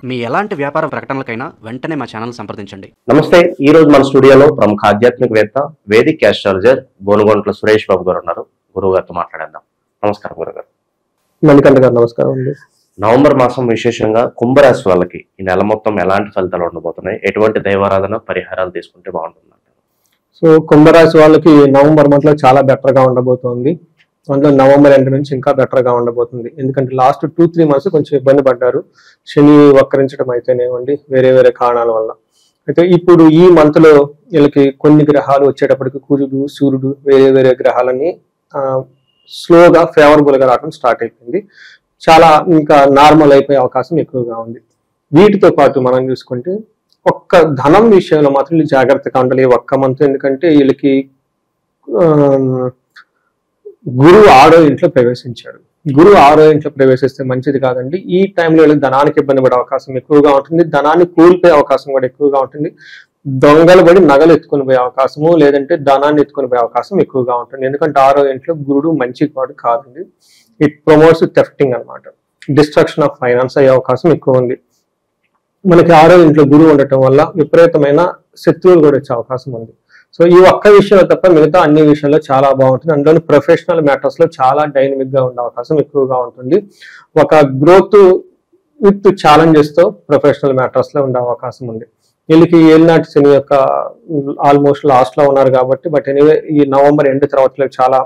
మీ ఎలాంటి వ్యాపార ప్రకటనలకైనా వెంటనే మా ఛానల్ సంప్రదించండి. నమస్తే. ఈ రోజు మన స్టూడియోలో ప్రముఖ ఆధ్యాత్మికవేత్త వేదిక్ ఆస్ట్రాలజర్ బోనుగొంట్ల సురేష్ బాబు గారు ఉన్నారు. గురువు గారితో మాట్లాడేద్దాం. నమస్కారం గురుగారు. మణికంఠ గారు నమస్కారం అండి. నవంబర్ మాసం విశేషంగా కుంభరాశి వాళ్ళకి ఈ నెల మొత్తం ఎలాంటి ఫలితాలు ఉండబోతున్నాయి, ఎటువంటి దైవారాధన పరిహారాలు తీసుకుంటే బాగుంటుంది? సో కుంభరాశి వాళ్ళకి నవంబర్ మంత్ లో చాలా బెటర్ గా ఉండబోతోంది. అందులో నవంబర్ ఎండ్ నుంచి ఇంకా బెటర్ గా ఉండబోతుంది. ఎందుకంటే లాస్ట్ 2-3 months కొంచెం ఇబ్బంది పడ్డారు, శని వక్రించడం అయితేనేవ్వండి, వేరే వేరే కారణాల వల్ల. అయితే ఇప్పుడు ఈ మంత్ లో వీళ్ళకి కొన్ని గ్రహాలు వచ్చేటప్పటికి కుజుడు, సూర్యుడు, వేరే వేరే గ్రహాలన్నీ స్లోగా ఫేవరబుల్ గా రావడం స్టార్ట్ అయిపోయింది. చాలా ఇంకా నార్మల్ అయిపోయే అవకాశం ఎక్కువగా ఉంది. వీటితో పాటు మనం చూసుకుంటే ఒక్క ధనం విషయంలో మాత్రం వీళ్ళు జాగ్రత్తగా ఉండాలి ఒక్క మంత్. ఎందుకంటే వీళ్ళకి గురువు 6వ ఇంట్లో ప్రవేశించాడు. గురువు 6వ ఇంట్లో ప్రవేశిస్తే మంచిది కాదండి. ఈ టైంలో వీళ్ళకి ధనానికి ఇబ్బంది పడే అవకాశం ఎక్కువగా ఉంటుంది. ధనాన్ని కూలిపోయే అవకాశం కూడా ఎక్కువగా ఉంటుంది. దొంగలు పడి నగలు ఎత్తుకొని పోయే అవకాశము, లేదంటే ధనాన్ని ఎత్తుకొని పోయే అవకాశం ఎక్కువగా ఉంటుంది. ఎందుకంటే 6వ ఇంట్లో గురుడు మంచి వాడు కాదండి. ఇట్ ప్రమోట్స్ థెఫ్టింగ్ అనమాట. డిస్ట్రక్షన్ ఆఫ్ ఫైనాన్స్ అయ్యే అవకాశం ఎక్కువ ఉంది. మనకి 6వ ఇంట్లో గురువు ఉండటం వల్ల విపరీతమైన శత్రువులు కూడా వచ్చే అవకాశం ఉంది. సో ఈ ఒక్క విషయంలో తప్ప మిగతా అన్ని విషయాల్లో చాలా బాగుంటుంది. అందులోని ప్రొఫెషనల్ మ్యాటర్స్ లో చాలా డైనమిక్ గా ఉండే అవకాశం ఎక్కువగా ఉంటుంది. ఒక గ్రోత్ విత్ ఛాలెంజెస్ తో ప్రొఫెషనల్ మ్యాటర్స్ లో ఉండే అవకాశం ఉంది. వీళ్ళకి ఏలినాటి శని యొక్క ఆల్మోస్ట్ లాస్ట్ లో ఉన్నారు కాబట్టి, బట్ ఎనీవే ఈ నవంబర్ ఎండ్ తర్వాత చాలా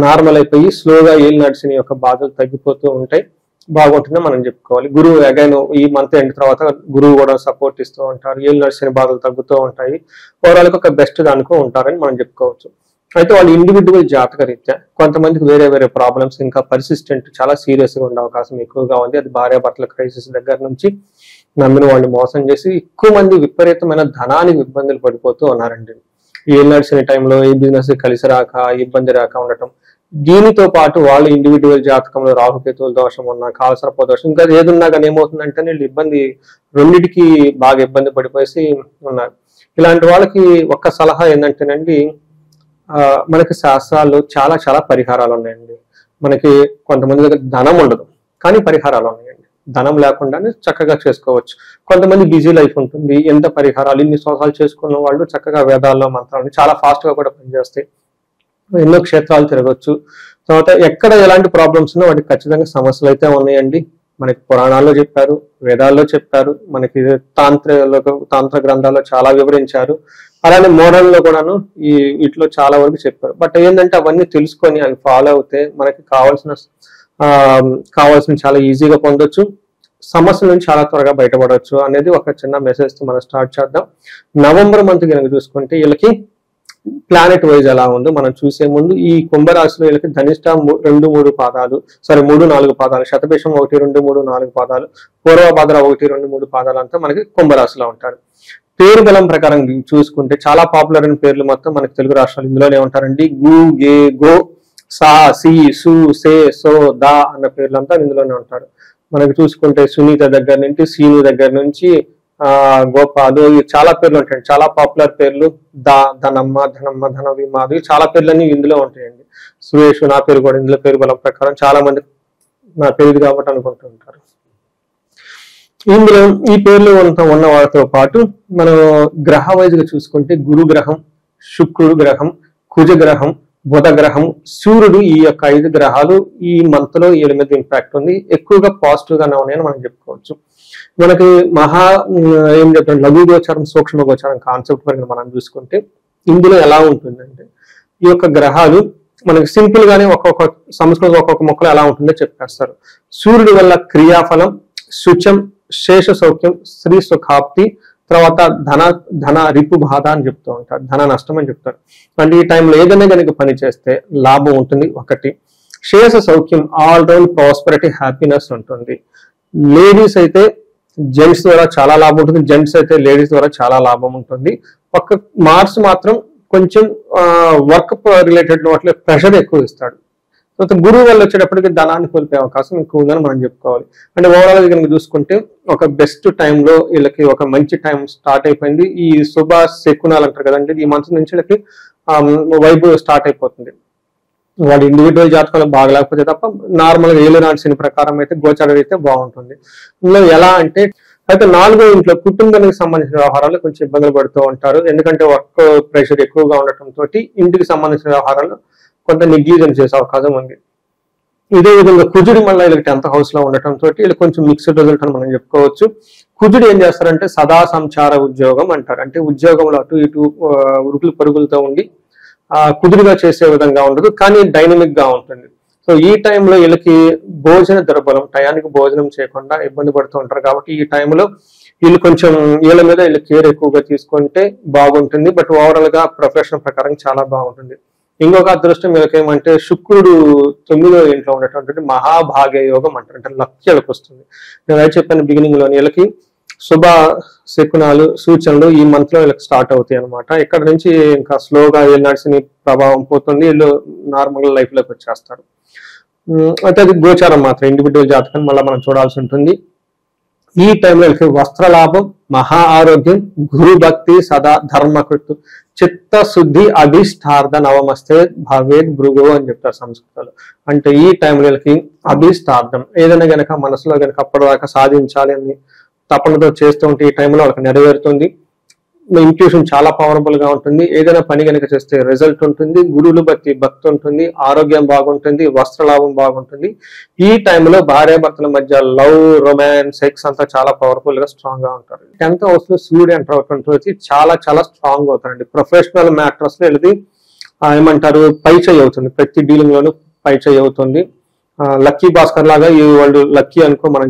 నార్మల్ అయిపోయి స్లోగా ఏలినాటి శని యొక్క బాధలు తగ్గిపోతూ ఉంటాయి. బాగుంటుందని మనం చెప్పుకోవాలి. గురువు అగైన్ ఈ మంత్ ఎండ్ తర్వాత గురువు కూడా సపోర్ట్ ఇస్తూ ఉంటారు. ఏలినాటి శని బాధలు తగ్గుతూ ఉంటాయి. ఓవరాల్ గా ఒక బెస్ట్ దానికో ఉంటారని మనం చెప్పుకోవచ్చు. అయితే వాళ్ళు ఇండివిజువల్ జాతక రీత్యా కొంతమందికి వేరే వేరే ప్రాబ్లమ్స్ ఇంకా పర్సిస్టెంట్ చాలా సీరియస్ గా ఉండే అవకాశం ఎక్కువగా ఉంది. అది భార్యాభర్తల క్రైసిస్ దగ్గర నుంచి నమ్మిన వాళ్ళని మోసం చేసి ఎక్కువ మంది విపరీతమైన ధనానికి ఇబ్బందులు పడిపోతూ ఉన్నారండి. ఈ ఏలినాటి శని టైంలో ఈ బిజినెస్ కలిసి రాక, ఇబ్బంది రాక ఉండటం. దీనితో పాటు వాళ్ళు ఇండివిజువల్ జాతకంలో రాహుకేతువుల దోషం ఉన్నా, కాలసర్ప దోషం, ఇంకా ఏదున్నా కానీ ఏమవుతుందంటే వీళ్ళు ఇబ్బంది రెండిటికి బాగా ఇబ్బంది పడిపోయి ఉన్నారు. ఇలాంటి వాళ్ళకి ఒక్క సలహా ఏంటంటేనండి, మనకి శాస్త్రాల్లో చాలా చాలా పరిహారాలు ఉన్నాయండి. మనకి కొంతమంది దగ్గర ధనం ఉండదు కానీ పరిహారాలు ఉన్నాయండి. ధనం లేకుండానే చక్కగా చేసుకోవచ్చు. కొంతమంది బిజీ లైఫ్ ఉంటుంది, ఎంత పరిహారాలు ఇన్ని సంవత్సరాలు చేసుకున్న వాళ్ళు చక్కగా వేదాల్లో మంత్రాలు చాలా ఫాస్ట్ గా కూడా పనిచేస్తాయి. ఎన్నో క్షేత్రాలు తిరగచ్చు. తర్వాత ఎక్కడ ఎలాంటి ప్రాబ్లమ్స్ ఉన్నా వాటికి ఖచ్చితంగా సమస్యలు అయితే ఉన్నాయండి. మనకి పురాణాల్లో చెప్పారు, వేదాల్లో చెప్పారు, మనకి తాంత్ర గ్రంథాల్లో చాలా వివరించారు. అలానే మోడర్న్ లో కూడాను వీటిలో చాలా వరకు చెప్పారు. బట్ ఏంటంటే అవన్నీ తెలుసుకొని అవి ఫాలో అవుతే మనకి కావాల్సిన చాలా ఈజీగా పొందొచ్చు, సమస్యల నుంచి చాలా త్వరగా బయటపడవచ్చు అనేది ఒక చిన్న మెసేజ్ తో మనం స్టార్ట్ చేద్దాం. నవంబర్ మంత్ కనుక చూసుకుంటే వీళ్ళకి ప్లానెట్ వైజ్ ఎలా ఉందో మనం చూసే ముందు ఈ కుంభరాశిలో వీళ్ళకి ధనిష్ట 2-3 పాదాలు, 3-4 పాదాలు, శతభిషం 1-2-3-4 పాదాలు, పూర్వభాద్ర 1-2-3 పాదాలు అంతా మనకి కుంభరాశిలో ఉంటారు. పేరు బలం ప్రకారం చూసుకుంటే చాలా పాపులర్ అయిన పేర్లు మొత్తం మనకి తెలుగు రాష్ట్రాలు ఇందులోనే ఉంటారండి. గు, గే, గో, సా, సి, సు, సే, సో, దా అన్న పేర్లంతా ఇందులోనే ఉంటారు. మనకి చూసుకుంటే సునీత దగ్గర నుంచి, సీను దగ్గర నుంచి గోపాలు, చాలా పేర్లు ఉంటాయండి. చాలా పాపులర్ పేర్లు. ధనమ్మ, ధనవి, మాధవి, చాలా పేర్లన్నీ ఇందులో ఉంటాయండి. సురేష్, నా పేరు కూడా ఇందులో పేరు బలం ప్రకారం చాలా మంది నా పేరు కాబట్టి అనుకుంటూ ఉంటారు. ఇందులో ఈ పేర్లు ఉన్న వాటితో పాటు మనం గ్రహ వైజ్ గా చూసుకుంటే గురు గ్రహం, శుక్రుడు గ్రహం, కుజ గ్రహం, బుధ గ్రహం, సూర్యుడు, ఈ యొక్క 5 గ్రహాలు ఈ మంత్ లో 7 మీద ఇంపాక్ట్ ఉంది. ఎక్కువగా పాజిటివ్ గానే ఉన్నాయని మనం చెప్పుకోవచ్చు. మనకి ఏం చెప్తాం, లఘు గోచారం, సూక్ష్మ గోచారం కాన్సెప్ట్ వరకు మనం చూసుకుంటే ఇందులో ఎలా ఉంటుందంటే ఈ యొక్క గ్రహాలు మనకి సింపుల్ గానే ఒక్కొక్క సంస్కృతం ఒక్కొక్క మొక్కలు ఎలా ఉంటుందో చెప్పేస్తారు. సూర్యుడి వల్ల క్రియాఫలం, శుచం, శేష సౌఖ్యం, స్త్రీ సుఖాప్తి, తర్వాత ధన రిపు బాధ అని చెప్తూ ఉంటారు. ధన నష్టం అని చెప్తారు. అంటే ఈ టైంలో ఏదైనా కనుక పని చేస్తే లాభం ఉంటుంది ఒకటి. శేష సౌఖ్యం, ఆల్ రౌండ్ ప్రాస్పరిటీ, హ్యాపీనెస్ ఉంటుంది. లేడీస్ అయితే జెంట్స్ ద్వారా చాలా లాభం ఉంటుంది, జెంట్స్ అయితే లేడీస్ ద్వారా చాలా లాభం ఉంటుంది. ఒక్క మార్క్స్ మాత్రం కొంచెం వర్క్ రిలేటెడ్ వాటిలో ప్రెషర్ ఎక్కువ ఇస్తాడు. తర్వాత గురువు వల్ల వచ్చేటప్పటికి ధనాన్ని కోల్పోయే అవకాశం ఎక్కువ ఉందని మనం చెప్పుకోవాలి. అంటే ఓవరాల్ గా కనుక చూసుకుంటే ఒక బెస్ట్ టైంలో వీళ్ళకి ఒక మంచి టైం స్టార్ట్ అయిపోయింది. ఈ శుభ శకునాలు అంటారు కదండి, ఈ మంత్ నుంచి వీళ్ళకి వైబ్ స్టార్ట్ అయిపోతుంది. వాడి ఇండివిజువల్ జాతకాలు బాగలేకపోతే తప్ప నార్మల్గా ఏలినాటి శని ప్రకారం అయితే గోచారం అయితే బాగుంటుంది. ఇందులో ఎలా అంటే అయితే 4వ ఇంట్లో కుటుంబానికి సంబంధించిన వ్యవహారాలు కొంచెం ఇబ్బందులు పడుతూ ఉంటారు. ఎందుకంటే వర్క్ ప్రెషర్ ఎక్కువగా ఉండటంతో ఇంటికి సంబంధించిన వ్యవహారాలు కొంత నెగ్లిజెన్స్ చేసే అవకాశం ఉంది. ఇదే విధంగా కుజుడి మళ్ళీ వీళ్ళకి 10th హౌస్ లో ఉండటంతో వీళ్ళు కొంచెం మిక్స్డ్ రిజల్ట్ అని మనం చెప్పుకోవచ్చు. కుజుడు ఏం చేస్తారంటే సదా సంచార ఉద్యోగం అంటారు. అంటే ఉద్యోగంలో అటు ఇటు ఉరుకులు పరుగులతో ఉండి కుదురుగా చేసే విధంగా ఉండదు, కానీ డైనమిక్ గా ఉంటుంది. సో ఈ టైంలో వీళ్ళకి భోజన దుర్బలం, టయానికి భోజనం చేయకుండా ఇబ్బంది పడుతూ ఉంటారు. కాబట్టి ఈ టైంలో వీళ్ళు కొంచెం వీళ్ళ మీద వీళ్ళు కేర్ ఎక్కువగా తీసుకుంటే బాగుంటుంది. బట్ ఓవరాల్ గా ప్రొఫెషన్ ప్రకారం చాలా బాగుంటుంది. ఇంకొక అదృష్టం వీళ్ళకి ఏమంటే శుక్రుడు 9వ ఇంట్లో ఉన్నటువంటి మహాభాగ్య యోగం అంటారు. అంటే లక్ వీళ్ళకి వస్తుంది. నేను అయితే చెప్పాను బిగినింగ్ లో వీళ్ళకి శుభ శకునాలు సూచనలు ఈ మంత్ లో వీళ్ళకి స్టార్ట్ అవుతాయి అనమాట. ఇక్కడ నుంచి ఇంకా స్లోగా వీళ్ళు నడిచిన ప్రభావం పోతుంది, వీళ్ళు నార్మల్ లైఫ్ లోకి వచ్చేస్తారు. అయితే అది గోచారం మాత్రం, ఇండివిజువల్ జాతకాన్ని మళ్ళీ మనం చూడాల్సి ఉంటుంది. ఈ టైంలో వీళ్ళకి వస్త్ర లాభం, మహా ఆరోగ్యం, గురు భక్తి, సదా ధర్మకృతు, చిత్తశుద్ధి, అభిష్టార్థ నవమస్తే భవేద్ భృగు అని చెప్తారు సంస్కృతంలో. అంటే ఈ టైంలో వీళ్ళకి అభిష్టార్థం ఏదైనా గనక మనసులో గనక అప్పటిదాకా సాధించాలి అని తపనతో చేస్తూ ఉంటే ఈ టైంలో వాళ్ళకి నెరవేరుతుంది. ఇంట్యూషన్ చాలా పవర్ఫుల్ గా ఉంటుంది. ఏదైనా పని కనుక చేస్తే రిజల్ట్ ఉంటుంది. గురువులు బట్టి భక్తి ఉంటుంది, ఆరోగ్యం బాగుంటుంది, వస్త్రలాభం బాగుంటుంది. ఈ టైంలో భార్యాభర్తల మధ్య లవ్, రొమాన్స్, సెక్స్ అంతా చాలా పవర్ఫుల్ గా స్ట్రాంగ్ గా ఉంటారు. 10th హౌస్ లో సూర్యుడు ఎంటర్ అవుతుంటే చాలా చాలా స్ట్రాంగ్ అవుతారండి. ప్రొఫెషనల్ మ్యాటర్స్ లో వెళ్ళి ఏమంటారు పై చేయి అవుతుంది, ప్రతి డీలింగ్ లోనూ పై చేయి అవుతుంది. లక్కీ భాస్కర్ లాగా ఈ వాళ్ళు లక్కీ అనుకో మనం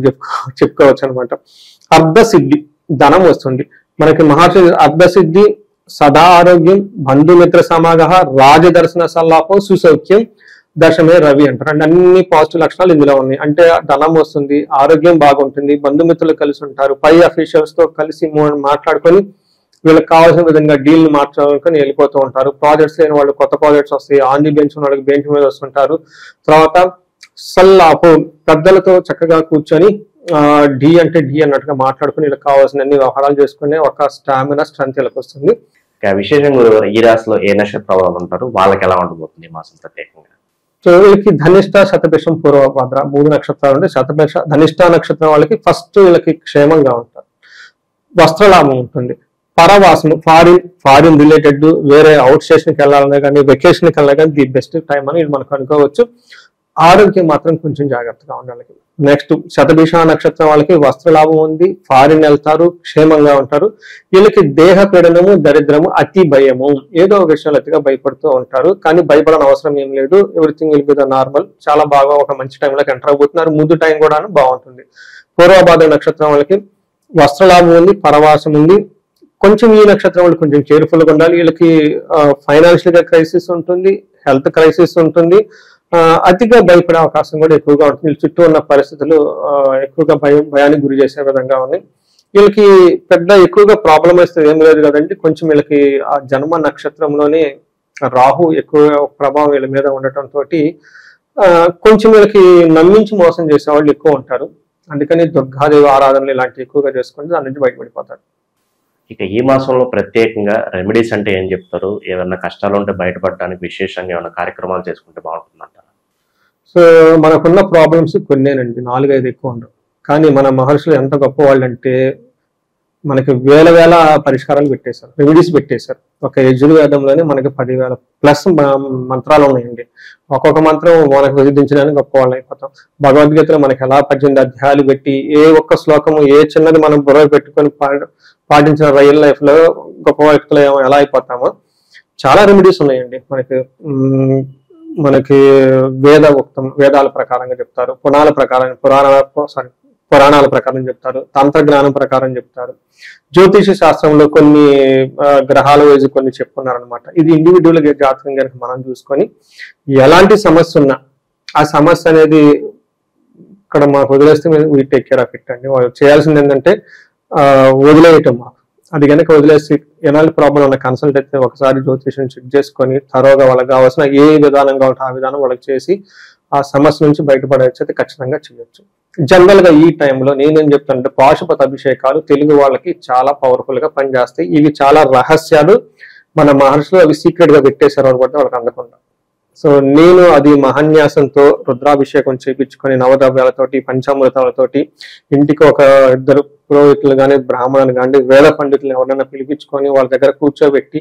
చెప్పుకోవచ్చు అనమాట. అర్ధసిద్ధి, ధనం వస్తుంది మనకి. మహర్షి అర్ధసిద్ధి, సదా ఆరోగ్యం, బంధుమిత్ర సమాగ, రాజదర్శన సల్లాపం, సుసౌఖ్యం, దశమే రవి అంటారు. అంటే అన్ని పాజిటివ్ లక్షణాలు ఇందులో ఉన్నాయి. అంటే ధనం వస్తుంది, ఆరోగ్యం బాగుంటుంది, బంధుమిత్రులు కలిసి ఉంటారు, పై అఫీషియల్స్ తో కలిసి మాట్లాడుకొని వీళ్ళకి కావాల్సిన విధంగా డీల్ మార్చుకొని వెళ్ళిపోతూ ఉంటారు. ప్రాజెక్ట్స్ లేని వాళ్ళు కొత్త ప్రాజెక్ట్స్ వస్తాయి, ఆన్ ది బెంచ్ ఉన్న వాళ్ళకి బెంచ్ మీద వస్తుంటారు. తర్వాత సల్లాపు, పెద్దలతో చక్కగా కూర్చొని డి అంటే డి అన్నట్టుగా మాట్లాడుకుని వీళ్ళకి కావాల్సిన అన్ని వ్యవహారాలు చేసుకునే ఒక స్టామినా స్ట్రెంత్ వీళ్ళకి వస్తుంది. విశేషంగా ఈ రాశిలో ఏ నక్షత్ర వాళ్ళు ఉంటారు, వాళ్ళకి ఎలా ఉండబోతుంది మాసం ప్రత్యేకంగా? సో వీళ్ళకి ధనిష్ట, శతభిషం, పూర్వభద్ర 3 నక్షత్రాలు ఉంటే ధనిష్ట నక్షత్రం వాళ్ళకి ఫస్ట్ వీళ్ళకి క్షేమంగా ఉంటారు, వస్త్రలాభం ఉంటుంది, పరవాసము, ఫారిన్ రిలేటెడ్ వేరే అవుట్ స్టేషన్కి వెళ్ళాలన్నా కానీ వెకేషన్కి వెళ్ళినా కానీ ది బెస్ట్ టైం అని మనకు అనుకోవచ్చు. ఆరోగ్యం మాత్రం కొంచెం జాగ్రత్తగా ఉండాలి. నెక్స్ట్ శతభిష నక్షత్రం వాళ్ళకి వస్త్రలాభం ఉంది, ఫారిన్ వెళ్తారు, క్షేమంగా ఉంటారు. వీళ్ళకి దేహ పీడనము, దరిద్రము, అతి భయము, ఏదో ఒక విషయాలు అతిగా భయపడుతూ ఉంటారు. కానీ భయపడని అవసరం ఏం లేదు. Everything will be the normal. చాలా బాగా ఒక మంచి టైంలోకి ఎంటర్ అవబోతున్నారు. ముందు టైం కూడా బాగుంటుంది. పూర్వభాద్ర నక్షత్రం వాళ్ళకి వస్త్రలాభం ఉంది, పరవాసం ఉంది. కొంచెం ఈ నక్షత్రం వాళ్ళు కొంచెం కేర్ఫుల్ గా ఉండాలి. వీళ్ళకి ఫైనాన్షియల్ గా క్రైసిస్ ఉంటుంది, హెల్త్ క్రైసిస్ ఉంటుంది, అతిగా భయపడే అవకాశం కూడా ఎక్కువగా ఉంటుంది. వీళ్ళ చుట్టూ ఉన్న పరిస్థితులు ఎక్కువగా భయానికి గురి చేసే విధంగా ఉన్నాయి. వీళ్ళకి పెద్ద ఎక్కువగా ప్రాబ్లం వస్తే ఏం లేదు కదండి. కొంచెం వీళ్ళకి ఆ జన్మ నక్షత్రంలోనే రాహు ఎక్కువ ప్రభావం వీళ్ళ మీద ఉండటంతో కొంచెం వీళ్ళకి నమ్మించి మోసం చేసే వాళ్ళు ఎక్కువ ఉంటారు. అందుకని దుర్గాదేవి ఆరాధనలు ఇలాంటివి ఎక్కువగా చేసుకుంటే దాని నుంచి బయటపడిపోతారు. ఇక ఈ మాసంలో ప్రత్యేకంగా రెమెడీస్ అంటే ఏం చెప్తారు? ఏదన్నా కష్టాలు ఉంటే బయటపడడానికి విశేషంగా ఏమైనా కార్యక్రమాలు చేసుకుంటే బాగుంటుందంటారు? సో మనకున్న ప్రాబ్లమ్స్ కొన్నేనండి, 4-5 ఎక్కువ ఉండవు. కానీ మన మహర్షులు ఎంత గొప్ప వాళ్ళు అంటే మనకి వేల పరిష్కారాలు పెట్టేశారు, రెమెడీస్ పెట్టేశారు. ఒక యజుర్వేదంలోనే మనకి 10,000+ మంత్రాలు ఉన్నాయండి. ఒక్కొక్క మంత్రం మనకు విధించడానికి గొప్ప వాళ్ళు అయిపోతాం. భగవద్గీతలో మనకి ఎలా 18 అధ్యాయాలు పెట్టి ఏ ఒక్క శ్లోకము ఏ చిన్నది మనం బుర్ర పెట్టుకొని పాటించిన రియల్ లైఫ్ లో గొప్ప వ్యక్తులు ఎలా అయిపోతామో చాలా రెమెడీస్ ఉన్నాయండి. మనకి వేదాల ప్రకారంగా చెప్తారు, పురాణాల ప్రకారం చెప్తారు, తంత్రజ్ఞానం ప్రకారం చెప్తారు, జ్యోతిష శాస్త్రంలో కొన్ని గ్రహాల వైజ్ కొన్ని చెప్పుకున్నారనమాట. ఇది ఇండివిజువల్ జాతకం కనుక మనం చూసుకొని ఎలాంటి సమస్య ఉన్నా ఆ సమస్య అనేది ఇక్కడ మాకు వదిలేస్తే we take care of it అండి. వాళ్ళు చేయాల్సింది ఏంటంటే వదిలేయటం. మాకు అది కనుక వదిలేసి ఎలాంటి ప్రాబ్లం ఉన్న కన్సల్ట్ అయితే ఒకసారి జ్యోతిషం చెక్ చేసుకొని తరోగా వాళ్ళకి కావాల్సిన ఏ విధానంగా ఉంటే ఆ విధానం వాళ్ళకి చేసి ఆ సమస్య నుంచి బయటపడవచ్చు అయితే ఖచ్చితంగా చేయొచ్చు. జనరల్ గా ఈ టైంలో నేనేం చెప్తానంటే పాశుపత అభిషేకాలు తెలుగు వాళ్ళకి చాలా పవర్ఫుల్ గా పనిచేస్తాయి. ఇవి చాలా రహస్యాలు, మన మహర్షులు అవి సీక్రెట్ గా పెట్టేశారు కాబట్టి వాళ్ళకి అందకుండా. సో నేను అది మహాన్యాసంతో రుద్రాభిషేకం చేయించుకొని నవద్రవ్యాలతోటి పంచామృతాలతోటి ఇంటికి ఒక 2 పురోహితులు కానీ బ్రాహ్మణులు కానీ వేద పండితులు ఎవరైనా పిలిపించుకొని వాళ్ళ దగ్గర కూర్చోబెట్టి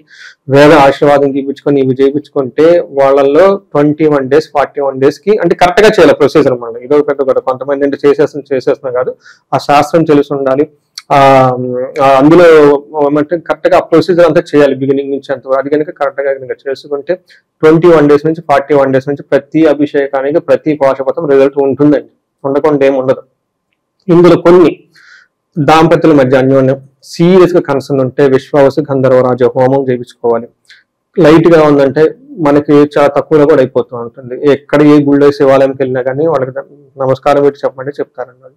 వేద ఆశీర్వాదం తీపించుకొని ఇవి చేయించుకుంటే వాళ్ళల్లో 21 days 41 days కి అంటే కరెక్ట్ గా చేయాలి ప్రొసీజర్ మనం ఇదో పెద్ద కూడా కొంతమంది అంటే చేసేస్తున్నా కాదు ఆ శాస్త్రం తెలిసి ఉండాలి అందులో ఏమంటే కరెక్ట్ గా ఆ ప్రొసీజర్ అంతా చేయాలి బిగినింగ్ నుంచి అంత అది కనుక కరెక్ట్ గా కనుక చేసుకుంటే 21 days నుంచి 41 days నుంచి ప్రతి అభిషేకానికి ప్రతి పాశుపతం రిజల్ట్ ఉంటుందండి ఉండకుండా ఏమి ఉండదు ఇందులో కొన్ని దాంపత్యుల మధ్య అన్యోన్యం సీరియస్ గా కన్సర్న్ ఉంటే విశ్వావసు గంధర్వరాజ హోమం చేయించుకోవాలి లైట్ గా ఉందంటే మనకి చాలా తక్కువలో కూడా అయిపోతూ ఉంటుంది ఎక్కడ ఏ గుళ్ళో శివాలయంకి వెళ్ళినా కానీ వాళ్ళకి నమస్కారం పెట్టి చెప్పమంటే చెప్తారన్నది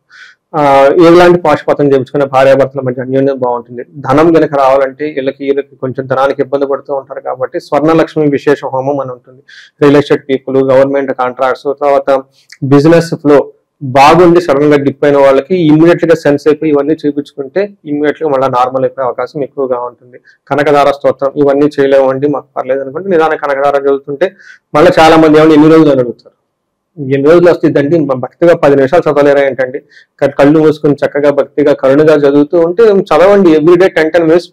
ఎలాంటి పాశుపతం చేయించుకునే భార్యాభర్తల మధ్య అన్యోన్యం బాగుంటుంది ధనం కనుక రావాలంటే వీళ్ళకి కొంచెం ధనానికి ఇబ్బంది పడుతూ ఉంటారు కాబట్టి స్వర్ణలక్ష్మి విశేష హోమం అని ఉంటుంది real estate people government contracts తర్వాత బిజినెస్ ఫ్లో బాగుండి సడన్ గా డిప్ అయిన వాళ్ళకి ఇమ్మీడియట్ గా సెన్స్ అయిపోయి ఇవన్నీ చూపించుకుంటే ఇమ్మీడియట్ గా మళ్ళీ నార్మల్ అయిపోయే అవకాశం ఎక్కువగా ఉంటుంది కనకదార స్తోత్రం ఇవన్నీ చేయలేమండి మాకు పర్లేదు అనుకుంటే నిదాన కనకదార చదువుతుంటే మళ్ళీ చాలా మంది ఏమన్నా ఎన్ని రోజులు అని అడుగుతారు ఎన్ని రోజులు వస్తుందండి భక్తిగా 10 నిమిషాలు చదవలేరా ఏంటండి కళ్ళు మూసుకుని చక్కగా భక్తిగా కరుణగా చదువుతూ ఉంటే చదవండి ఎవ్రీడే 10 minutes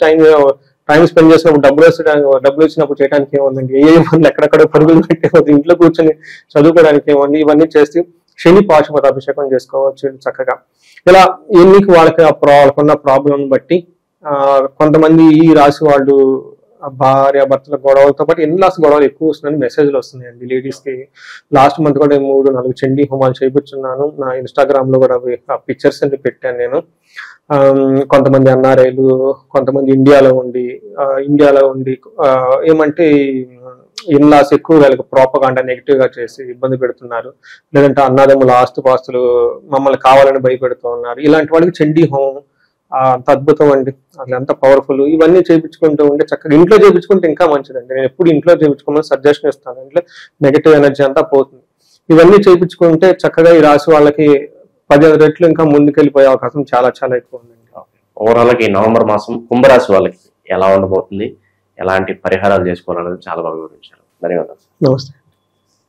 టైం స్పెండ్ చేసినప్పుడు డబ్బులు వచ్చినప్పుడు చేయడానికి ఏముందండి ఏ పనులు ఎక్కడెక్కడ పరుగులు పెట్టేది ఇంట్లో కూర్చొని చదువుకోవడానికి ఏముంది ఇవన్నీ చేసి శని పాశుపత అభిషేకం చేసుకోవచ్చు చక్కగా ఇలా ఎన్నికి వాళ్ళకున్న ప్రాబ్లం బట్టి కొంతమంది ఈ రాశి వాళ్ళు భార్య భర్తల గొడవలతో పాటు ఇన్లాస్ గొడవలు ఎక్కువ వస్తున్నాయని మెసేజ్లు వస్తున్నాయండి లేడీస్ కి లాస్ట్ మంత్ కూడా 3-4 చండీ హోమాలు చేయించున్నాను నా ఇన్స్టాగ్రామ్ లో కూడా పిక్చర్స్ అన్ని పెట్టాను నేను కొంతమంది ఎన్ఆర్ఐలు కొంతమంది ఇండియాలో ఉండి ఏమంటే ఇన్లాస్ ఎక్కువ వాళ్ళకి ప్రోపగాండా నెగిటివ్ గా చేసి ఇబ్బంది పెడుతున్నారు లేదంటే అన్నదమ్ముల ఆస్తుపాస్తులు మమ్మల్ని కావాలని భయపెడుతూ ఉన్నారు ఇలాంటి వాళ్ళకి చండీ హోమం అంత అద్భుతం అండి అట్లా ఎంత పవర్ఫుల్ ఇవన్నీ చేయించుకుంటూ ఉంటే చక్కగా ఇంట్లో చేయించుకుంటే ఇంకా మంచిదండి నేను ఎప్పుడు ఇంట్లో చేయించుకోమని సజెషన్ ఇస్తాను ఇంట్లో నెగిటివ్ ఎనర్జీ అంతా పోతుంది ఇవన్నీ చేయించుకుంటే చక్కగా ఈ రాశి వాళ్ళకి 10 రెట్లు ఇంకా ముందుకెళ్ళిపోయే అవకాశం చాలా చాలా ఎక్కువ ఉందండి ఓవరాల్ గా ఈ నవంబర్ మాసం కుంభరాశి వాళ్ళకి ఎలా ఉండబోతుంది ఎలాంటి పరిహారాలు చేసుకోవాలనేది చాలా బాగా వివరించారు ధన్యవాదాలు నమస్తే